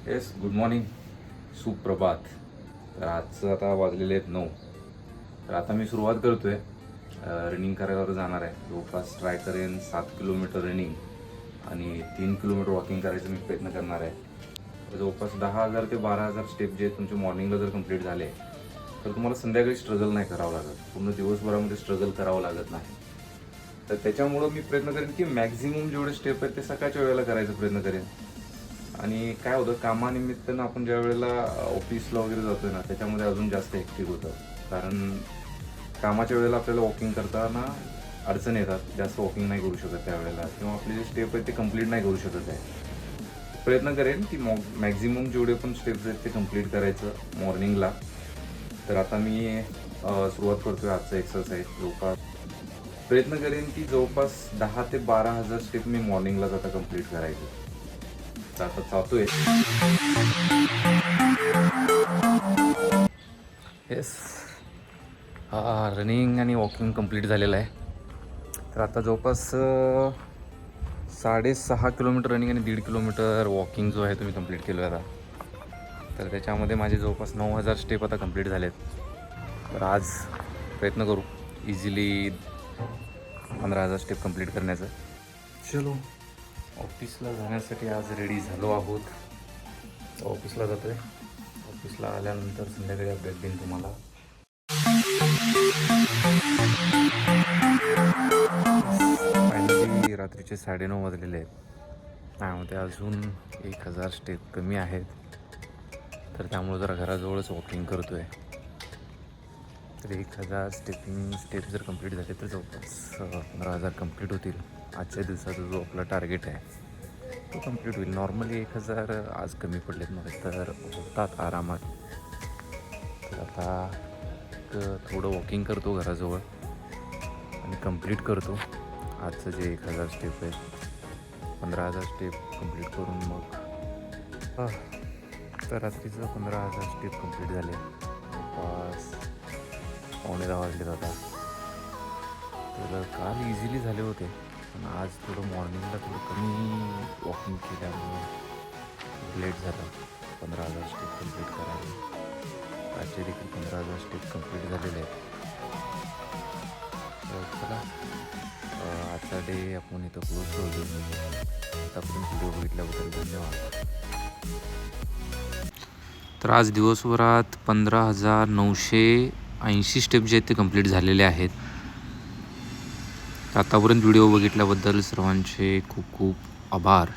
Yes, good morning, सुप्रभात. तर आजचं आता वाजलेले आहेत 9. तर आता मी सुरुवात करतो आहे रनिंग करायला जाणार आहे. जवळपास ट्राय करेन 7 किलोमीटर रनिंग आणि 3 किलोमीटर वॉकिंग करायचा मी प्रयत्न करणार आहे. तर जवळपास 10,000 ते 12,000 स्टेप जे तुमचे मॉर्निंगला जर कंप्लीट झाले तर तुम्हाला संध्याकाळी स्ट्रगल नाही करावं लागत, पूर्ण दिवसभरामध्ये स्ट्रगल करावं लागत नाही. तर त्याच्यामुळं मी प्रयत्न करेन की मॅक्झिमम जेवढे स्टेप आहेत ते सकाळच्या वेळेला करायचा प्रयत्न करेन. आणि काय होतं, कामानिमित्तानं आपण ज्या वेळेला ऑफिसला वगैरे जातोय ना, त्याच्यामध्ये अजून जास्त ॲक्टिव्ह होतं. कारण कामाच्या वेळेला आपल्याला वॉकिंग करताना अडचण येतात, जास्त वॉकिंग नाही करू शकत त्यावेळेला, किंवा आपले जे स्टेप आहेत ते कंप्लीट नाही करू शकत आहे. प्रयत्न करेन की मॅक्झिमम जेवढे पण स्टेप्स आहेत ते कंप्लीट करायचं मॉर्निंगला. तर आता मी सुरुवात करतोय आजचा एक्सरसाइज. जवळपास प्रयत्न करेन की जवळपास 10 ते 12,000 स्टेप मी मॉर्निंगलाच आता कंप्लीट करायचे. तर आता चालतोय. येस, रनिंग आणि वॉकिंग कंप्लीट झालेलं आहे. तर आता जवळपास 6.5 किलोमीटर रनिंग आणि 1.5 किलोमीटर वॉकिंग जो आहे तुम्ही कंप्लीट केलो आहे आता. तर त्याच्यामध्ये माझे जवळपास 9,000 स्टेप आता कंप्लीट झालेत. तर आज प्रयत्न करू इझिली 15,000 स्टेप कंप्लीट करण्याचं. चलो, ऑफिसला जाण्यासाठी आज रेडी झालो आहोत. ऑफिसला जातो आहे. ऑफिसला आल्यानंतर संध्याकाळी अपडेट देईन तुम्हाला. फायनली रात्रीचे 9:30 वाजलेले आहेत. त्यामध्ये अजून 1,000 स्टेप कमी आहेत. तर त्यामुळे जरा घराजवळच वॉकिंग करतो आहे. तर 1,000 स्टेप जर कंप्लीट झाले तर जवळपास 15,000 कंप्लीट होतील. आजच्या दिवसाचा जो आपला टार्गेट आहे तो कंप्लीट होईल. नॉर्मली 1,000 आज कमी पडलेत मला, तर होतात आरामात. तर आता थोडं वॉकिंग करतो घराजवळ आणि कंप्लीट करतो आजचं जे 1,000 स्टेप आहेत. 15,000 स्टेप कंप्लीट करून मग तर रात्रीचं 15,000 स्टेप कंप्लीट झाले. जवळपास 9:15 वाजलेत आता. तर काल इझिली झाले होते, पण आज थोडं मॉर्निंगला थोडं कमी वॉकिंग केल्यामुळे लेट झालं 15,000 स्टेप कंप्लीट करायला. आजचे देखील 15,000 स्टेप कंप्लीट झालेले आहेत. तर चला, आजचा डे आपण इथं क्लोज करू. आतापर्यंत व्हिडिओ बघितल्याबद्दल धन्यवाद. तर आज दिवसभरात 15,980 स्टेप जे आहेत ते कंप्लीट झालेले आहेत. आतापर्यंत व्हिडिओ बघितल्याबद्दल सर्वांचे खूप खूप आभार.